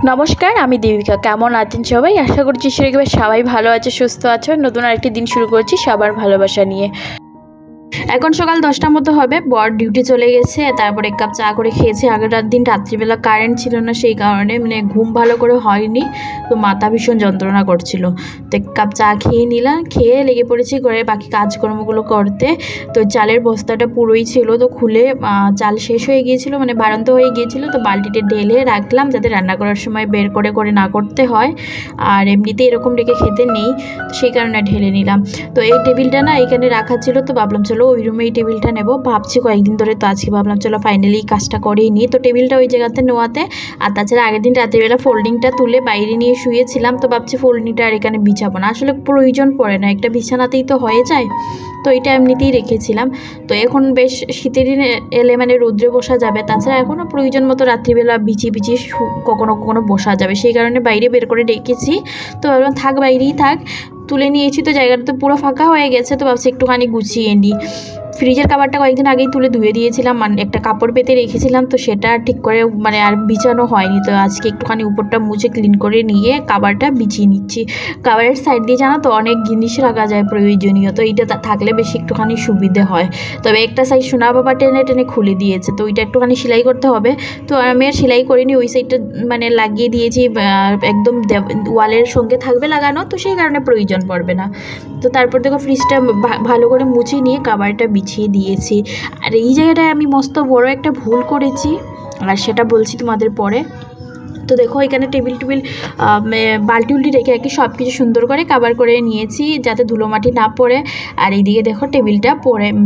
নমস্কার, আমি দেবিকা। কেমন আছেন সবাই? আশা করছি সেরকম সবাই ভালো আছে, সুস্থ আছে। নতুন আরেকটি দিন শুরু করছি সবার ভালোবাসা নিয়ে। এখন সকাল 10টার মতো হবে। বর ডিউটি চলে গেছে, তারপর এক কাপ চা করে খেয়েছে। আগের দিন রাত্রিবেলা কারেন্ট ছিল না, সেই কারণে ঘুম ভালো করে হয়নি, তো মাথা ভীষণ যন্ত্রণা করছিল। তো এক কাপ চা খেয়ে নিলাম, খেয়ে লেগে পড়েছি ঘরের বাকি কাজকর্মগুলো করতে। তো চালের বস্তাটা পুরোই ছিল, তো খুলে চাল শেষ হয়ে গিয়েছিল, বাড়ন্ত হয়ে গিয়েছিল। তো বালতিতে ঢেলে রাখলাম যাতে রান্না করার সময় বের করে করে না করতে হয়, আর এমনিতে এরকম রেখে খেতে নেই, তো সেই কারণে ঢেলে নিলাম। তো এই টেবিলটা না এখানে রাখা ছিল, তো ভাবলাম চলো ওই রুমে এই টেবিলটা নেবো। ভাবছি কয়েকদিন ধরে, তো আজকে ভাবলাম চলো ফাইনালি কাজটা করেই নিই। তো টেবিলটা ওই জায়গাতে নেওয়াতে, আর তাছাড়া আগের দিন রাত্রিবেলা ফোল্ডিংটা তুলে বাইরে নিয়ে শুয়েছিলাম, তো ভাবছি ফোল্ডিংটা আর এখানে বিছাবো না, আসলে প্রয়োজন পড়ে না, একটা বিছানাতেই তো হয়ে যায়। তো এটা এমনিতেই রেখেছিলাম। তো এখন বেশ শীতের দিন এলে রৌদ্রে বসা যাবে, তাছাড়া এখনও প্রয়োজন মতো রাত্রিবেলা বিছিয়ে বিছিয়ে কখনো কখনো বসা যাবে, সেই কারণে বাইরে বের করে রেখেছি। তো ভাবলাম থাক, বাইরেই থাক। তুলে নিয়েছি, তো জায়গাটা তো পুরো ফাঁকা হয়ে গেছে, তো ভাবছি একটুখানি গুছিয়ে নিই। ফ্রিজের কাভারটা কয়েকদিন আগেই তুলে ধুয়ে দিয়েছিলাম, একটা কাপড় পেতে রেখেছিলাম, তো সেটা ঠিক করে আর বিছানো হয়নি। তো আজকে একটুখানি উপরটা মুছে ক্লিন করে নিয়ে কাভারটা বিছিয়ে নিচ্ছি। কাভারের সাইড দিয়ে জানো তো অনেক জিনিস রাখা যায় প্রয়োজনীয়, তো এইটা থাকলে বেশি একটুখানি সুবিধে হয়। তবে একটা সাইড সোনা বাবা টেনে টেনে খুলে দিয়েছে, তো ওইটা একটুখানি সেলাই করতে হবে। তো আমি আর সেলাই করিনি, ওই সাইডটা লাগিয়ে দিয়েছি, একদম ওয়ালের সঙ্গে থাকবে লাগানো, তো সেই কারণে প্রয়োজন পড়বে না। তো তারপর দেখো ফ্রিজটা ভালো করে মুছে নিয়ে কাভারটা বিছিয়ে দিয়েছি। আর এই জায়গাটায় আমি মস্ত বড় একটা ভুল করেছি, আর সেটা বলছি তোমাদের পরে। তো দেখো এখানে টেবিল বালতি উল্টি রেখে আর কি সব কিছু সুন্দর করে কাভার করে নিয়েছি যাতে ধুলো মাটি না পড়ে। আর এইদিকে দেখো টেবিলটা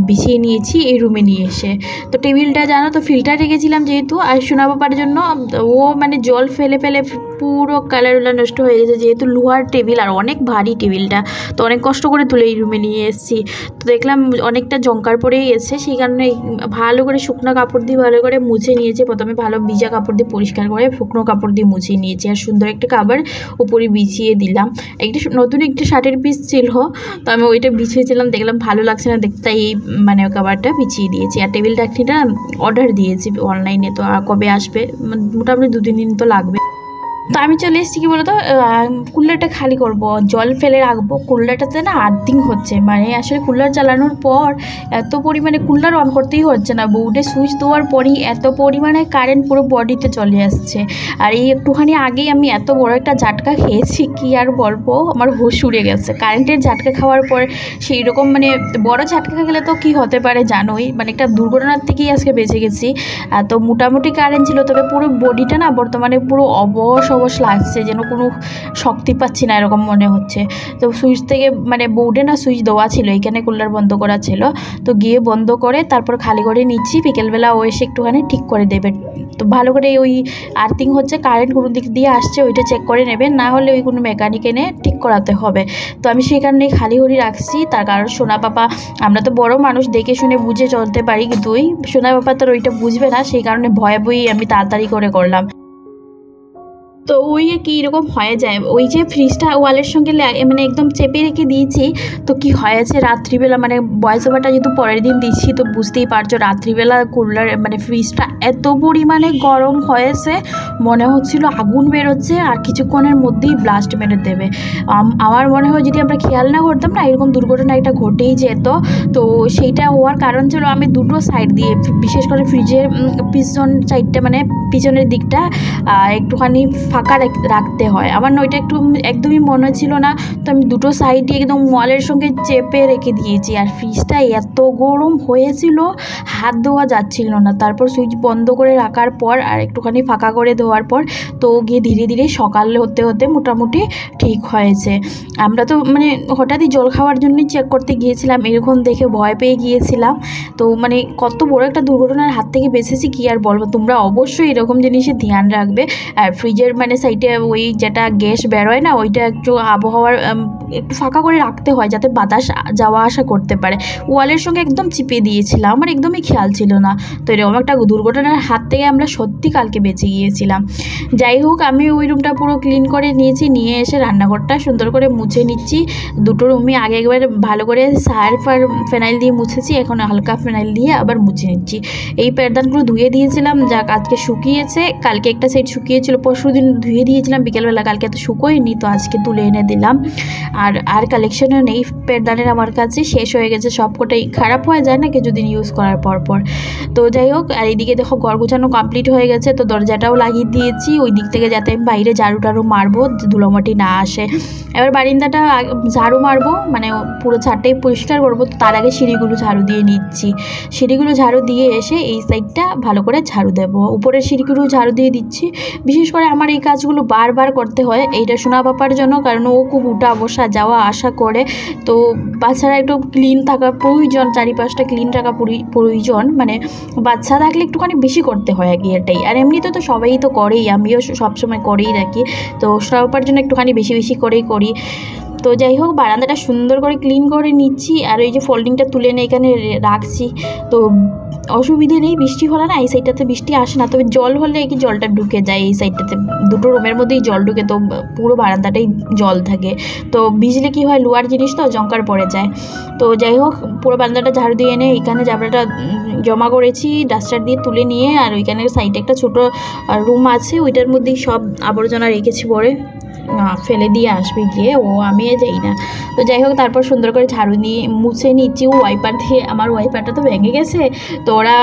বিছিয়ে নিয়েছি এই রুমে নিয়ে এসে। তো টেবিলটা জানো তো ফিল্টার রেখেছিলাম যেহেতু, আর সোনা বাবার জন্য ও জল ফেলে ফেলে পুরো কালারগুলো নষ্ট হয়ে গেছে, যেহেতু লোহার টেবিল আর অনেক ভারী টেবিলটা, তো অনেক কষ্ট করে তুলে এই রুমে নিয়ে এসেছি। তো দেখলাম অনেকটা জঙ্কার পড়েই গেছে, সেই কারণে ভালো করে শুকনো কাপড় দিয়ে ভালো করে মুছে নিয়েছি। প্রথমে ভালো ভিজা কাপড় দিয়ে পরিষ্কার করে শুকনো কাপড় দিয়ে মুছিয়ে নিয়েছি, আর সুন্দর একটা কাভার উপরে বিছিয়ে দিলাম। নতুন একটা শার্টের পিস ছিল, তো আমি ওইটা বিছিয়েছিলাম, দেখলাম ভালো লাগছে না দেখতে, তাই এই কাভারটা বিছিয়ে দিয়েছি। আর টেবিল টাকনিটা অর্ডার দিয়েছি অনলাইনে, তো কবে আসবে, মোটামুটি 2-3 দিন তো লাগবে। তো আমি চলে এসেছি কি বলতো, কুলারটা খালি করব, জল ফেলে রাখবো। কুলারটাতে না আর্থিং হচ্ছে, আসলে কুলার চালানোর পর এত পরিমাণে কুলার অন করতেই হচ্ছে না, বোর্ডে সুইচ দেওয়ার পরই এত পরিমাণে কারেন্ট পুরো বডিতে চলে আসছে। আর এই একটুখানি আগেই আমি এত বড় একটা ঝাটকা খেয়েছি, কি আর বলবো, আমার হুঁশ উড়ে গেছে। কারেন্টের ঝাটকা খাওয়ার পর সেই রকম বড় ঝাটকা খেলে তো কি হতে পারে জানোই, একটা দুর্ঘটনার থেকেই আজকে বেঁচে গেছি। তো মোটামুটি কারেন্ট ছিল, তবে পুরো বডিটা না বর্তমানে পুরো অবশ লাগছে, যেন কোনো শক্তি পাচ্ছি না এরকম মনে হচ্ছে। তো সুইচ থেকে বোর্ডে না সুইচ দেওয়া ছিল, এখানে কুলার বন্ধ করা ছিল, তো গিয়ে বন্ধ করে তারপর খালি করে নিচ্ছি। বিকেলবেলা ও এসে একটুখানি ঠিক করে দেবে। তো ভালো করে ওই আর্থিং হচ্ছে, কারেন্ট কোনো দিক দিয়ে আসছে ওইটা চেক করে নেবে, না হলে ওই কোনো মেকানিক এনে ঠিক করাতে হবে। তো আমি সেই কারণে খালি হরি রাখছি, তার কারণ সোনা পাপা, আমরা তো বড় মানুষ, দেখে শুনে বুঝে চলতে পারি, কিন্তু ওই সোনা পাপা তো ওইটা বুঝবে না, সেই কারণে ভয়ে ভয়ে আমি তাড়াতাড়ি করে করলাম। তো ওই কি এরকম হয়ে যায়, ওই যে ফ্রিজটা ওয়ালের সঙ্গে একদম চেপে রেখে দিয়েছি। তো কি হয়েছে রাত্রিবেলা, ভয়েস ওভারটা যেহেতু পরের দিন দিচ্ছি, তো বুঝতেই পারছো রাত্রিবেলা কুলার ফ্রিজটা এত পরিমাণে গরম হয়েছে, মনে হচ্ছিল আগুন বেরোচ্ছে আর কিছুক্ষণের মধ্যেই ব্লাস্ট মেরে দেবে। আমার মনে হয় যদি আমরা খেয়াল না করতাম না, এরকম দুর্ঘটনা একটা ঘটেই যেত। তো সেইটা হওয়ার কারণ ছিল আমি দুটো সাইড দিয়ে, বিশেষ করে ফ্রিজের পিছন সাইডটা পিছনের দিকটা একটুখানি ফাঁকা রাখতে হয়। আমার ওইটা একদমই মনে ছিল না, তো আমি দুটো সাইডে একদম ওয়ালের সঙ্গে চেপে রেখে দিয়েছি। আর ফ্রিজটা এত গরম হয়েছিল, হাত ধোয়া যাচ্ছিল না। তারপর সুইচ বন্ধ করে রাখার পর আর একটুখানি ফাঁকা করে দেওয়ার পর তো গিয়ে ধীরে ধীরে সকাল হতে হতে মোটামুটি ঠিক হয়েছে। আমরা তো হঠাৎই জল খাওয়ার জন্যই চেক করতে গিয়েছিলাম, এরকম দেখে ভয় পেয়ে গিয়েছিলাম। তো কত বড় একটা দুর্ঘটনার হাত থেকে বেঁচেছি, কি আর বলবো। তোমরা অবশ্যই এরকম জিনিসের ধ্যান রাখবে। আর ফ্রিজের সাইডে ওই যেটা গ্যাস বেরোয় না, ওইটা একটু আবহাওয়ার একটু ফাঁকা করে রাখতে হয় যাতে বাতাস যাওয়া আসা করতে পারে। ওয়ালের সঙ্গে একদম চিপে দিয়েছিলাম, আমার একদমই খেয়াল ছিল না। তো এরকম একটা দুর্ঘটনার হাত থেকে আমরা সত্যি কালকে বেঁচে গিয়েছিলাম। যাই হোক, আমি ওই রুমটা পুরো ক্লিন করে নিয়েছি, নিয়ে এসে রান্নাঘরটা সুন্দর করে মুছে নিচ্ছি। দুটো রুমই আগে একবার ভালো করে সার্ফ আর ফেনাইল দিয়ে মুছেছি, এখন হালকা ফেনাইল দিয়ে আবার মুছে নিচ্ছি। এই প্যারদানগুলো ধুয়ে দিয়েছিলাম, যাক আজকে শুকিয়েছে। কালকে একটা সেট শুকিয়েছিল, পরশুদিন ধুয়ে দিয়েছিলাম বিকেলবেলা, কালকে এত শুকোয়নি, তো আজকে তুলে এনে দিলাম। আর কালেকশনও নেই পেরদানের আমার কাছে, শেষ হয়ে গেছে সবকটাই, খারাপ হয়ে যায় না কিছুদিন ইউজ করার পর। তো যাই হোক, আর এইদিকে দেখো ঘর গোছানো কমপ্লিট হয়ে গেছে, তো দরজাটাও লাগিয়ে দিয়েছি ওই দিক থেকে, যাতে আমি বাইরে ঝাড়ু টাড়ু মারবো, ধুলোমাটি না আসে। এবার বারিন্দাটা ঝাড়ু মারবো, মানে পুরো ছাদটাই পরিষ্কার করবো, তো তার আগে সিঁড়িগুলো ঝাড়ু দিয়ে নিচ্ছি। সিঁড়িগুলো ঝাড়ু দিয়ে এসে এই সাইডটা ভালো করে ঝাড়ু দেবো, উপরের সিঁড়িগুলো ঝাড়ু দিয়ে দিচ্ছি। বিশেষ করে আমার এই কাজগুলো বারবার করতে হয়, এইটা সোনা পাপার জন্য, কারণ ও খুব উঠা বসা যাওয়া আসা করে, তো বাচ্চারা একটু ক্লিন থাকা প্রয়োজন, চারিপাশটা ক্লিন রাখা প্রয়োজন, মানে বাচ্চা থাকলে একটুখানি বেশি করতে হয় আগে এটাই। আর এমনিতে তো সবাই তো করেই, আমিও সবসময় করেই রাখি, তো সোনা পাপার জন্য একটুখানি বেশি বেশি করেই করি। তো যাই হোক, বারান্দাটা সুন্দর করে ক্লিন করে নিচ্ছি, আর ওই যে ফোল্ডিংটা তুলে এনে এখানে রাখছি। তো অসুবিধে নেই, বৃষ্টি হলে না এই সাইডটাতে বৃষ্টি আসে না, তবে জল হলে কি জলটা ঢুকে যায় এই সাইডটাতে, দুটো রুমের মধ্যেই জল ঢুকে, তো পুরো বারান্দাটাই জল থাকে। তো ভিজলে কি হয়, লোয়ার জিনিস তো জঙ্কার পড়ে যায়। তো যাই হোক, পুরো বারান্দাটা ঝাড়ু দিয়ে এনে এখানে জাবড়াটা জমা করেছি ডাস্টার দিয়ে তুলে নিয়ে, আর ওইখানের সাইডে একটা ছোটো রুম আছে, ওইটার মধ্যেই সব আবর্জনা রেখেছি পরে ফেলে দিয়ে আসবে গিয়ে, ও আমি যাই না। তো যাই হোক, তারপর সুন্দর করে ঝাড়ু দিয়ে মুছে নিচ্ছি ওয়াইপার দিয়ে। আমার ওয়াইপারটা তো ভেঙে গেছে, তো ওরা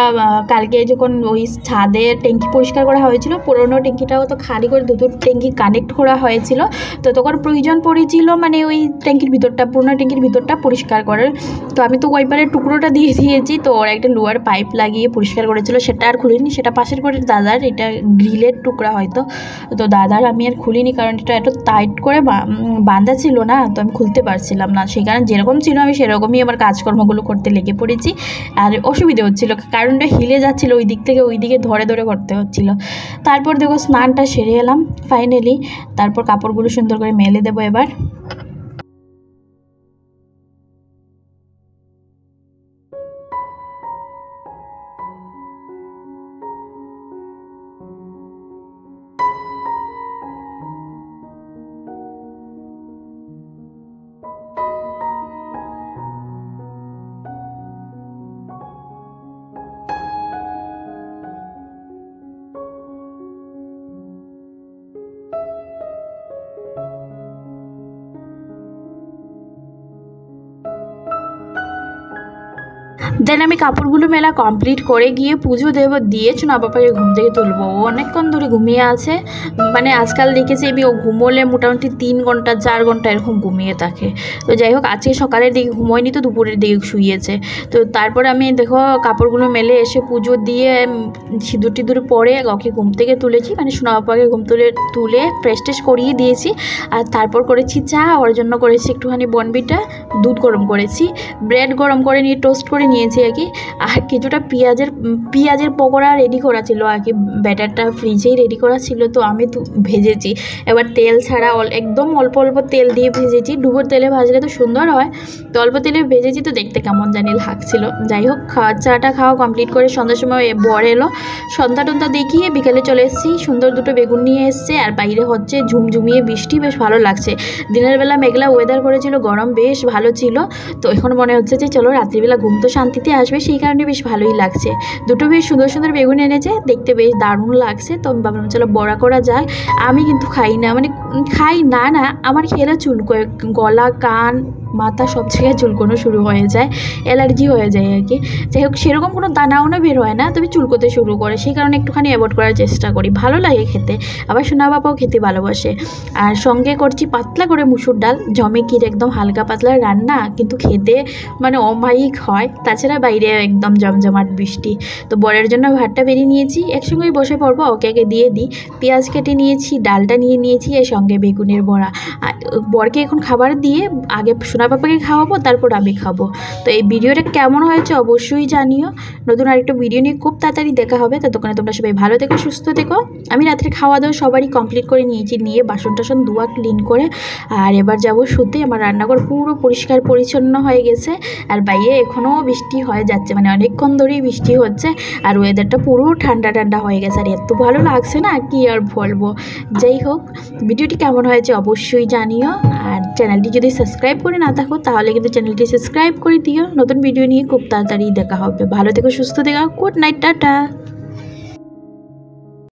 কালকে যখন ওই ছাদের ট্যাঙ্কি পরিষ্কার করা হয়েছিল, পুরোনো ট্যাঙ্কিটাও তো খালি করে দুটো ট্যাঙ্কি কানেক্ট করা হয়েছিল, তো তখন প্রয়োজন পড়েছিল মানে ওই ট্যাঙ্কির ভিতরটা, পুরোনো ট্যাঙ্কির ভিতরটা পরিষ্কার করার। তো আমি তো ওয়াইপারের টুকরোটা দিয়ে দিয়েছি, তো ওরা একটা লোহার পাইপ লাগিয়ে পরিষ্কার করেছিল, সেটা আর খুলিনি, সেটা পাশের করে দাদার, এটা গ্রিলের টুকরা হয়তো, তো দাদার আমি আর খুলিনি, কারণ এটা এত টাইট করে বাঁধা ছিল না, তো আমি খুলতে পারছিলাম না, সেই কারণে যেরকম ছিল আমি সেরকমই আমার কাজকর্মগুলো করতে লেগে পড়েছি। আর অসুবিধে হচ্ছিলো, কারণটা হিলে যাচ্ছিলো ওই দিক থেকে ওই দিকে ধরে ধরে করতে হচ্ছিলো। তারপর দেখো স্নানটা সেরে এলাম ফাইনালি, তারপর কাপড়গুলো সুন্দর করে মেলে দেবো এবার। দেন আমি কাপড়গুলো মেলা কমপ্লিট করে গিয়ে পুজো দেব, দিয়ে সোনা পাপাকে ঘুম থেকে তুলবো। ও অনেকক্ষণ ধরে ঘুমিয়ে আছে, মানে আজকাল দেখেছি আমি ও ঘুমোলে মোটামুটি 3 ঘন্টা 4 ঘন্টা এরকম ঘুমিয়ে থাকে। তো যাই হোক, আজকে সকালের দিকে ঘুমোয়নি, তো দুপুরের দিকে শুয়েছে। তো তারপর আমি দেখো কাপড়গুলো মেলে এসে পুজো দিয়ে সিঁদুর টিঁদুর পরে ওকে ঘুম থেকে তুলেছি, মানে সোনা পাপাকে ঘুম তুলে ফ্রেশ ট্রেশ করিয়ে দিয়েছি। আর তারপর করেছি চা, ওর জন্য করেছি একটুখানি বনবিটা, দুধ গরম করেছি, ব্রেড গরম করে নিয়ে টোস্ট করে নিয়েছি আর কি। আর কিছুটা পেঁয়াজের পকোড়া রেডি করা ছিল আর কি, ব্যাটারটা ফ্রিজেই রেডি করা ছিল, তো আমি তো ভেজেছি। এবার তেল ছাড়া একদম অল্প অল্প তেল দিয়ে ভেজেছি, ডুবোর তেলে ভাজলে তো সুন্দর হয়, তো অল্প তেলে ভেজেছি, তো দেখতে কেমন জানি লাগছিল। যাই হোক, চাটা খাওয়া কমপ্লিট করে সন্ধ্যার সময় বর এলো, সন্ধ্যা টন্ধ্যা দেখিয়ে বিকেলে চলে এসেছি। সুন্দর দুটো বেগুন নিয়ে এসছে, আর বাইরে হচ্ছে ঝুমঝুমিয়ে বৃষ্টি, বেশ ভালো লাগছে। দিনের বেলা মেঘলা ওয়েদার করেছিল, গরম বেশ ভালো ছিল, তো এখন মনে হচ্ছে যে চলো রাত্রিবেলা ঘুম তো শান্তিতে আসবে, সেই কারণে বেশ ভালোই লাগছে। দুটো বেশ সুন্দর সুন্দর বেগুন এনেছে, দেখতে বেশ দারুণ লাগছে, তো আমি ভাবলাম চলো বড়া করা যায়। আমি কিন্তু খাই না, মানে খাই না আমার খেলে চুলকোয়, গলা কান মাথা সব জায়গায় চুলকোনো শুরু হয়ে যায়, অ্যালার্জি হয়ে যায় আর কি। যাই হোক, সেরকম কোনো দানাও না বের হয় না, তবে চুলকোতে শুরু করে, সেই কারণে একটুখানি অ্যাভয়েড করার চেষ্টা করি। ভালো লাগে খেতে, আবার সোনা বাবাও খেতে ভালোবাসে। আর সঙ্গে করছি পাতলা করে মুসুর ডাল, জমেকির একদম হালকা পাতলা রান্না, কিন্তু খেতে মানে অমায়িক হয়। তাছাড়া বাইরে একদম জমজমাট বৃষ্টি, তো বরের জন্য ভাতটা বেরিয়ে নিয়েছি, একসঙ্গেই বসে পড়বো, ওকে দিয়ে দিই। পেঁয়াজ কেটে নিয়েছি, ডালটা নিয়েছি, এর সঙ্গে বেগুনের বড়া। আর বরকে এখন খাবার দিয়ে আগে সোনা পাপাকে খাওয়াবো, তারপর আমি খাবো। তো এই ভিডিওটা কেমন হয়েছে অবশ্যই জানিও। নতুন আরেকটা ভিডিও নিয়ে খুব তাড়াতাড়ি দেখা হবে, ততক্ষণে তোমরা সবাই ভালো থেকো, সুস্থ থেকো। আমি রাত্রে খাওয়া দাওয়া সবারই কমপ্লিট করে নিয়েছি, নিয়ে বাসন টাসন ধোয়া ক্লিন করে আর এবার যাবো শুতে। আমার রান্নাঘর পুরো পরিষ্কার পরিচ্ছন্ন হয়ে গেছে, আর বাইরে এখনও বৃষ্টি হয়ে যাচ্ছে, মানে অনেকক্ষণ ধরেই বৃষ্টি হচ্ছে, আর ওয়েদারটা পুরো ঠান্ডা ঠান্ডা হয়ে গেছে, আর এত ভালো লাগছে না কি আর বলবো। যাই হোক, ভিডিওটি কেমন হয়েছে অবশ্যই জানিও, আর চ্যানেলটি যদি সাবস্ক্রাইব করে না থাকো তাহলে কিন্তু চ্যানেলটি সাবস্ক্রাইব করে দিও। নতুন ভিডিও নিয়ে খুব তাড়াতাড়ি দেখা হবে। ভালো থেকো, সুস্থ থেকো, গুড নাইট, টাটা।